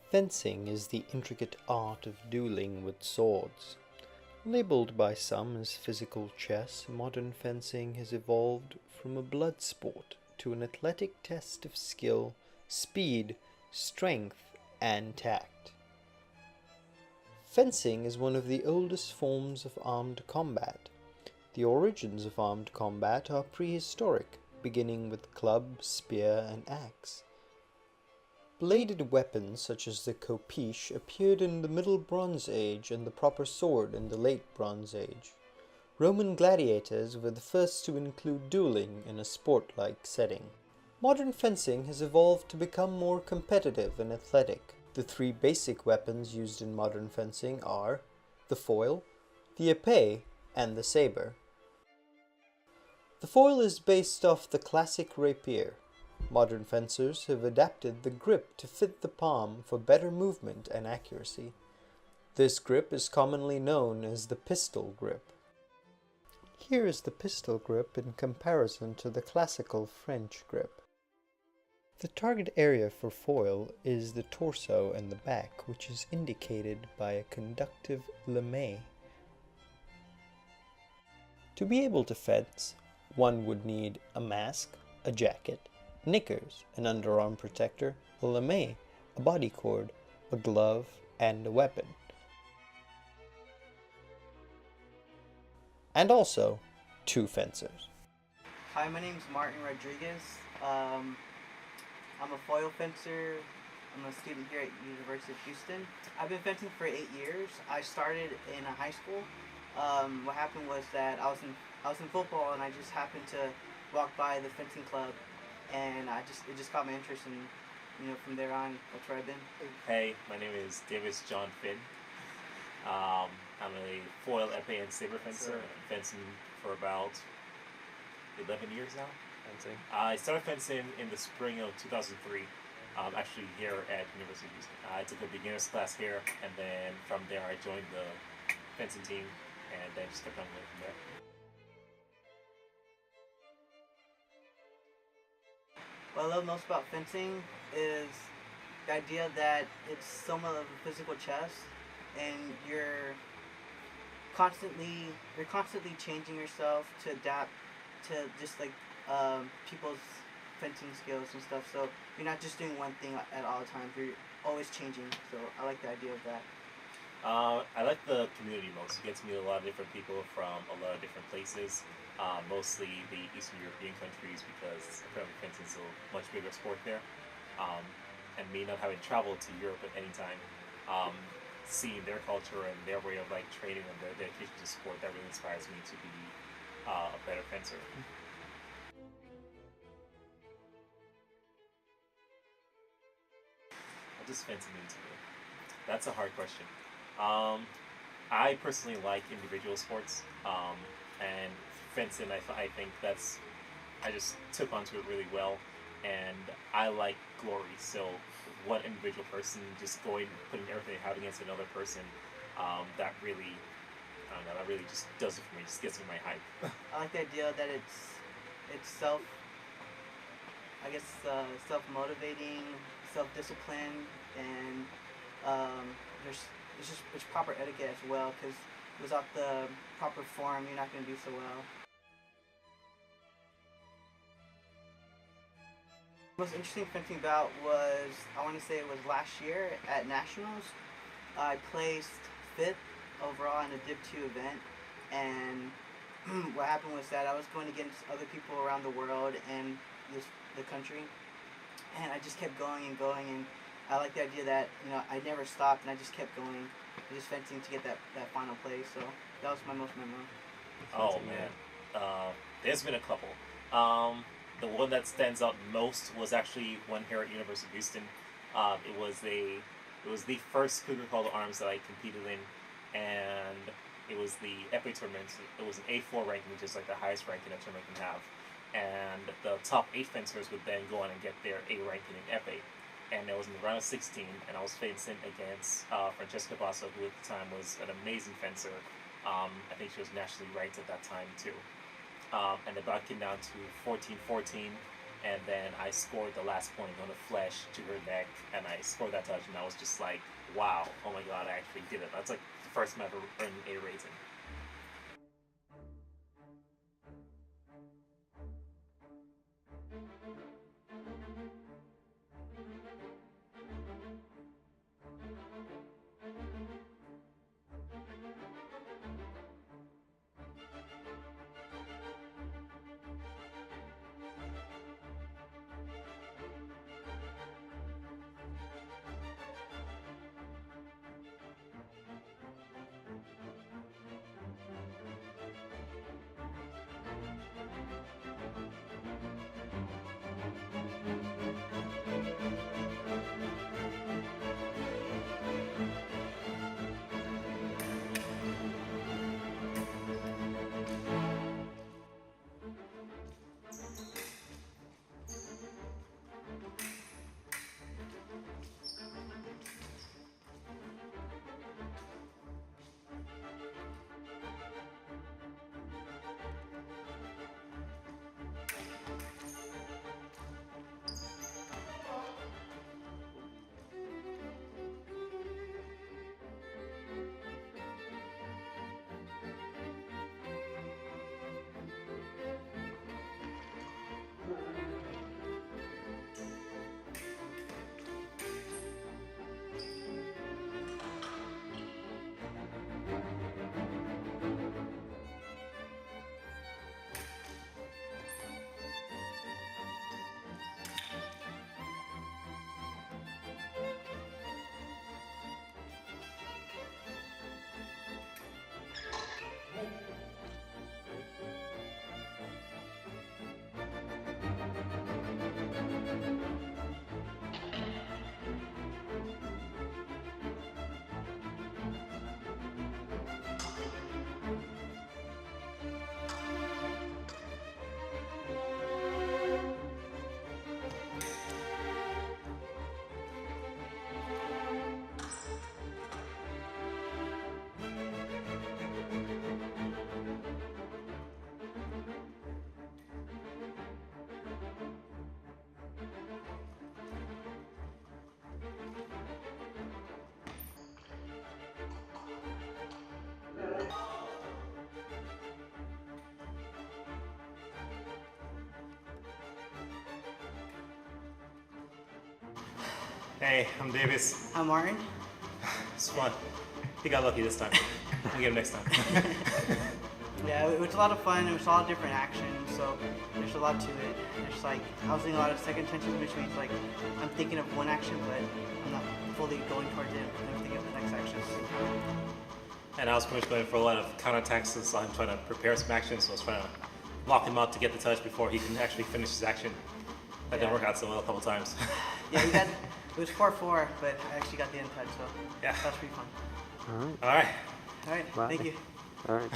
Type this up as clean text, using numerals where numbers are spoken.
Fencing is the intricate art of dueling with swords. Labeled by some as physical chess, modern fencing has evolved from a blood sport to an athletic test of skill, speed, strength, and tact. Fencing is one of the oldest forms of armed combat. The origins of armed combat are prehistoric, beginning with club, spear, and axe. Bladed weapons such as the khopesh appeared in the Middle Bronze Age and the proper sword in the Late Bronze Age. Roman gladiators were the first to include dueling in a sport-like setting. Modern fencing has evolved to become more competitive and athletic. The three basic weapons used in modern fencing are the foil, the épée, and the saber. The foil is based off the classic rapier. Modern fencers have adapted the grip to fit the palm for better movement and accuracy. This grip is commonly known as the pistol grip. Here is the pistol grip in comparison to the classical French grip. The target area for foil is the torso and the back, which is indicated by a conductive lame. To be able to fence, one would need a mask, a jacket, knickers, an underarm protector, a lame, a body cord, a glove, and a weapon. And also, two fencers. Hi, my name is Martin Rodriguez. I'm a foil fencer. I'm a student here at University of Houston. I've been fencing for 8 years. I started in a high school. What happened was that I was in football and I just happened to walk by the fencing club, and it just caught my interest, and from there on that's where I've been. Hey, my name is Davis John Finn. I'm a foil, épée, and saber fencer. I've been fencing for about 11 years now. I started fencing in the spring of 2003. Actually here at University of Houston. I took a beginner's class here, and then from there I joined the fencing team, and then just kept on going from there. What I love most about fencing is the idea that it's somewhat of a physical chess, and you're constantly changing yourself to adapt to just like people's fencing skills and stuff. So you're not just doing one thing at all times. You're always changing. So I like the idea of that. I like the community most. You get to meet a lot of different people from a lot of different places. Mostly the Eastern European countries, because apparently fencing is a much bigger sport there. And me not having traveled to Europe at any time, seeing their culture and their way of like training and their dedication to sport, that really inspires me to be a better fencer. What does fencing mean to me? That's a hard question. I personally like individual sports, and fencing, I think I just took onto it really well, and I like glory. So one individual person just putting everything they have against another person, that really, I don't know, that really just does it for me. Just gets me my hype. I like the idea that it's self-motivating, self-discipline, and it's proper etiquette as well, because without the proper form, you're not going to do so well. The most interesting fencing bout was, I want to say it was last year at Nationals. I placed 5th overall in a Div 2 event, and what happened was that I was going against other people around the world and the country, and I just kept going and going, and I like the idea that I never stopped, and I just kept going, just fencing to get that final place. So that was my most memorable. Oh man, there's been a couple. The one that stands out most was actually one here at University of Houston. It was the first Cougar Call to Arms that I competed in, and it was the épée tournament. It was an A4 ranking, which is like the highest ranking a tournament can have, and the top 8 fencers would then go on and get their A ranking in épée. And it was in the round of 16, and I was fencing against Francesca Basso, who at the time was an amazing fencer. I think she was nationally ranked at that time too. And the bout came down to 14-14, and then I scored the last point on the flesh to her neck, and I scored that touch, and I was just like, wow, oh my god, I actually did it. That's like the first time I've ever earned an A rating. Hey, I'm Davis. I'm Martin. It's fun. He got lucky this time. We'll get him next time. Yeah, it was a lot of fun. It was a lot of different action, so there's a lot to it. There's like, I was doing a lot of second tensions, which means like, I'm thinking of one action, but I'm not fully going towards it. I'm thinking of the next action. And I was pretty much going for a lot of counterattacks, so I'm trying to prepare some actions, so I was trying to lock him out to get the touch before he can actually finish his action. That didn't work out so well a couple times. Yeah, it was 4-4, but I actually got the end touch, so yeah, that was pretty fun. All right. All right. All right, Bye. thank you. All right.